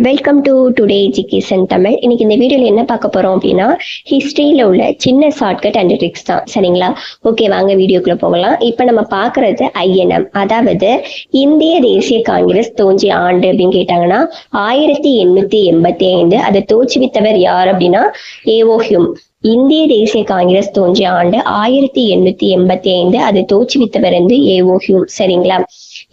Welcome to today education Tamil. இன்னைக்கு இந்த வீடியோல என்ன பார்க்க போறோம் அப்படின்னா, ஹிஸ்டரியில உள்ள சின்ன ஷார்ட்கட் அண்ட் ட்ரிக்ஸ் தான். சரிங்களா? ஓகே, வாங்க வீடியோக்குள்ள போகலாம். இப்ப நம்ம பாக்குறது ஐஎன்எம், அதாவது இந்திய தேசிய காங்கிரஸ் தோன்றிய ஆண்டு அப்படின்னு கேட்டாங்கன்னா 1885. அதை தோற்றுவித்தவர் யார் அப்படின்னா ஏஓ ஹியூம். இந்திய தேசிய காங்கிரஸ் தோன்றிய ஆண்டு 1885. அதை தோற்றுவித்தவர் வந்து ஏஓ ஹியூம். சரிங்களா?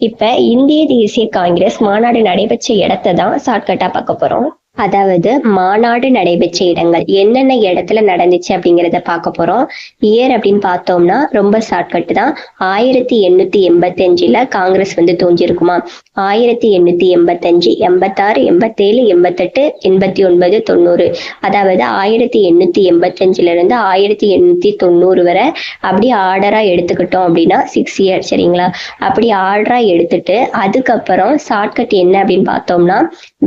இப்ப இந்திய தேசிய காங்கிரஸ் மாநாடு நடைபெற்ற இடத்தை தான் ஷார்ட்கட்டா பார்க்க போறோம். அதாவது மாநாடு நடைபெற்ற இடங்கள் என்னென்ன இடத்துல நடந்துச்சு அப்படிங்கிறத பார்க்க போறோம். இயர் அப்படின்னு பார்த்தோம்னா ரொம்ப ஷார்ட்கட் தான். 1885 காங்கிரஸ் வந்து தோன்றிருக்குமா. 1885, 86, 87, 88, 89, 90. அதாவது 1885 இருந்து 1890 வரை அப்படி ஆர்டரா எடுத்துக்கிட்டோம் அப்படின்னா 6 இயர். சரிங்களா? அப்படி ஆர்டரா எடுத்துட்டு அதுக்கப்புறம் ஷார்ட்கட் என்ன அப்படின்னு பார்த்தோம்னா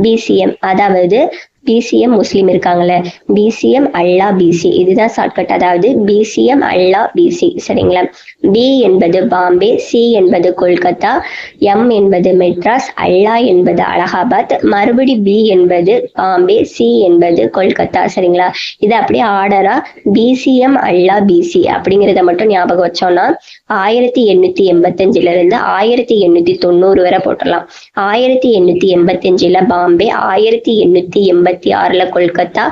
பிசிஎம், அதாவது பிசிஎம் முஸ்லீம் இருக்காங்கல்ல, பிசிஎம் அல்லா பிசி, இதுதான் ஷார்ட்கட். அதாவது பிசிஎம் அல்லா பிசி. சரிங்களா? பி என்பது பாம்பே, சி என்பது கொல்கத்தா, எம் என்பது மெட்ராஸ், அல்லா என்பது அலகாபாத், மறுபடி பி என்பது பாம்பே, சி என்பது கொல்கத்தா. சரிங்களா? இது அப்படியே ஆர்டரா பிசிஎம் அல்லா பிசி அப்படிங்கிறத மட்டும் ஞாபகம் வச்சோம்னா 1885 இருந்து 1890 வரை போட்டுடலாம். 1885 பாம்பே, 1886 கொல்கத்தா,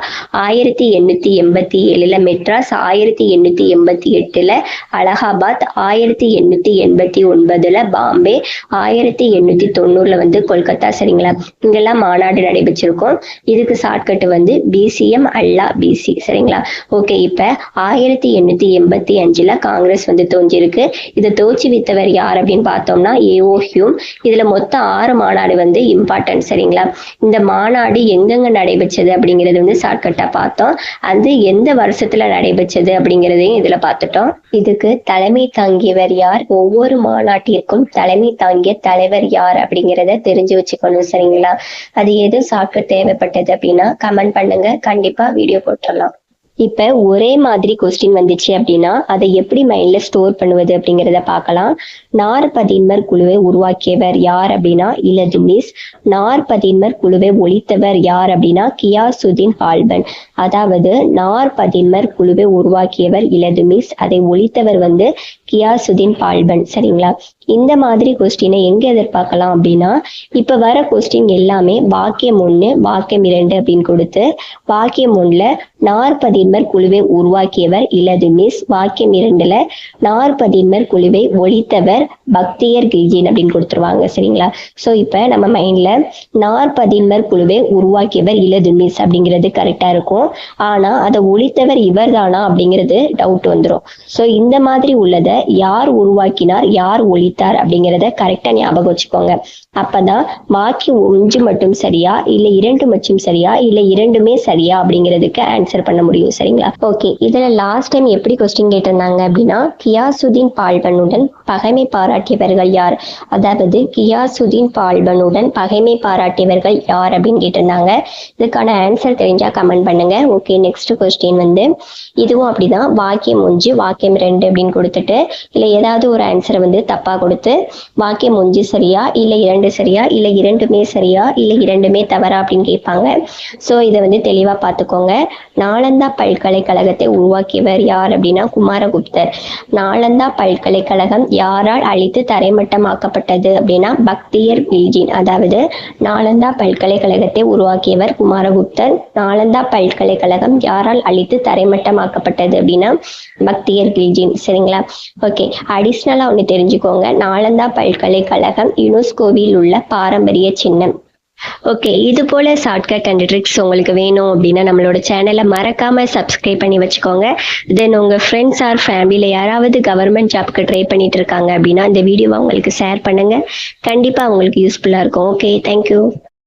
1887 மெட்ராஸ், 1888 அலகாபாத், 1889 பாம்பே, 1890 வந்து கொல்கத்தா. சரிங்களா? இங்கெல்லாம் மாநாடு நடைபெற்றிருக்கும். இதுக்கு ஷார்ட்கட் வந்து பிசிஎம் அல்லா பிசி. சரிங்களா? ஓகே, இப்ப 1885 காங்கிரஸ் வந்து தோன்றியிருக்கு. இதை தோற்றுவித்தவர் யார் அப்படின்னு பார்த்தோம்னா ஏஓ ஹியூம். இதுல மொத்தம் 6 மாநாடு வந்து இம்பார்ட்டன்ட். சரிங்களா? இந்த மாநாடு எங்கெங்க நடைபெற்றது அப்படிங்கிறது வந்து ஷார்ட்கட்டா பார்த்தோம். அது எந்த வருஷத்துல நடைபெற்றது அப்படிங்கிறதையும் இதுல பார்த்துட்டோம். இதுக்கு தலைமை தாங்கியவர் யார், ஒவ்வொரு மாநாட்டிற்கும் தலைமை தாங்கிய தலைவர் யார் அப்படிங்கிறத தெரிஞ்சு வச்சுக்கணும். சரிங்களா? அது எது ஷார்ட்கட் தேவைப்பட்டது அப்படின்னா கமெண்ட் பண்ணுங்க, கண்டிப்பா வீடியோ போட்டுடலாம். இப்ப ஒரே மாதிரி கொஸ்டின் வந்துச்சு அப்படின்னா அதை எப்படி மைண்ட்ல ஸ்டோர் பண்ணுவது அப்படிங்கிறத பார்க்கலாம். நாற்பதின்மர் குழுவை உருவாக்கியவர் யார் அப்படின்னா இலதுமிஸ். நாற்பதின்மர் குழுவை ஒழித்தவர் யார் அப்படின்னா கியாசுதீன் பால்பன். அதாவது நாற்பதின்மர் குழுவை உருவாக்கியவர் இலதுமிஸ், அதை ஒழித்தவர் வந்து கியாசுதீன் பால்பன். சரிங்களா? இந்த மாதிரி கொஸ்டினை எங்க எதிர்பார்க்கலாம் அப்படின்னா, இப்ப வர கொஸ்டின் எல்லாமே வாக்கியம் 1, வாக்கியம் 2 அப்படின்னு கொடுத்து, வாக்கியம் 1ல நாற்பதின்மர் குழுவை உருவாக்கியவர் இலதுமிஸ், வாக்கியம் 2ல நாற்பதின்மர் குழுவை ஒழித்தவர் பக்தியர் கில்ஜின் அப்படின்னு கொடுத்துருவாங்க. சரிங்களா? சோ இப்ப நம்ம மைண்ட்ல நாற்பதின்மர் குழுவை உருவாக்கியவர் இலதுமிஸ் அப்படிங்கிறது கரெக்டா இருக்கும். ஆனா அதை ஒழித்தவர் இவர் தானா அப்படிங்கிறது டவுட் வந்துடும். சோ இந்த மாதிரி உள்ளதை யார் உருவாக்கினார், யார் ஒழித்தார் அப்படிங்கிறத கரெக்டா ஞாபகம் வச்சுக்கோங்க. அப்பதான் வாக்கியம் 1 மட்டும் சரியா, இல்ல 2 மட்டும் சரியா, இல்ல 2மே சரியா அப்படிங்கிறதுக்கு ஆன்சர் பண்ண முடியும். சரிங்களா? ஓகே, இதுல லாஸ்ட் டைம் எப்படி கொஸ்டின் கேட்டிருந்தாங்க அப்படின்னா கியாசுதீன் பால்பனுடன் பகைமை பாராட்டியவர்கள் யார், அதாவது கியாசுதீன் பால்பனுடன் பகைமை பாராட்டியவர்கள் யார் அப்படின்னு கேட்டிருந்தாங்க. இதுக்கான ஆன்சர் தெரிஞ்சா கமெண்ட் பண்ணுங்க. ஓகே, நெக்ஸ்ட் கொஸ்டின் வந்து இதுவும் அப்படிதான். வாக்கியம் 1, வாக்கியம் 2 அப்படின்னு கொடுத்துட்டு இல்ல ஏதாவது ஒரு ஆன்சரை வந்து தப்பா கொடுத்து வாக்கியம் 1 சரியா, இல்ல 2 சரியா, இல்ல 2மே சரியா, இல்ல 2மே தவறா அப்படின்னு கேட்பாங்க. சோ இதை வந்து தெளிவா பார்த்துக்கோங்க. நாலந்தா பல்கலைக்கழகத்தை உருவாக்கியவர் யார் அப்படின்னா குமாரகுப்தர். நாலந்தா பல்கலைக்கழகம் யாரால் அழித்து தரைமட்டமாக்கப்பட்டது அப்படின்னா பக்தியர் கில்ஜின். அதாவது நாலந்தா பல்கலைக்கழகத்தை உருவாக்கியவர் குமாரகுப்தர். நாலந்தா பல்கலைக்கழகம் யாரால் அழித்து தரைமட்டமாக்கப்பட்டது அப்படின்னா பக்தியர் கில்ஜின். சரிங்களா? ஓகே, அடிஷ்னலா ஒண்ணு தெரிஞ்சுக்கோங்க. நாலந்தா பல்கலைக்கழகம் யுனெஸ்கோவில் உள்ள பாரம்பரிய சின்னம். ஓகே, இது போல ஷார்ட்கட் அண்ட் ட்ரிக்ஸ் உங்களுக்கு வேணும் அப்படின்னா நம்மளோட சேனலை மறக்காம சப்ஸ்கிரைப் பண்ணி வச்சுக்கோங்க. தென் உங்க ஃப்ரெண்ட்ஸ் ஆர் ஃபேமிலியில யாராவது கவர்மெண்ட் ஜாப்க்கு ட்ரை பண்ணிட்டு இருக்காங்க அப்படின்னா இந்த வீடியோவை உங்களுக்கு ஷேர் பண்ணுங்க. கண்டிப்பா உங்களுக்கு யூஸ்ஃபுல்லா இருக்கும். Okay, thank you.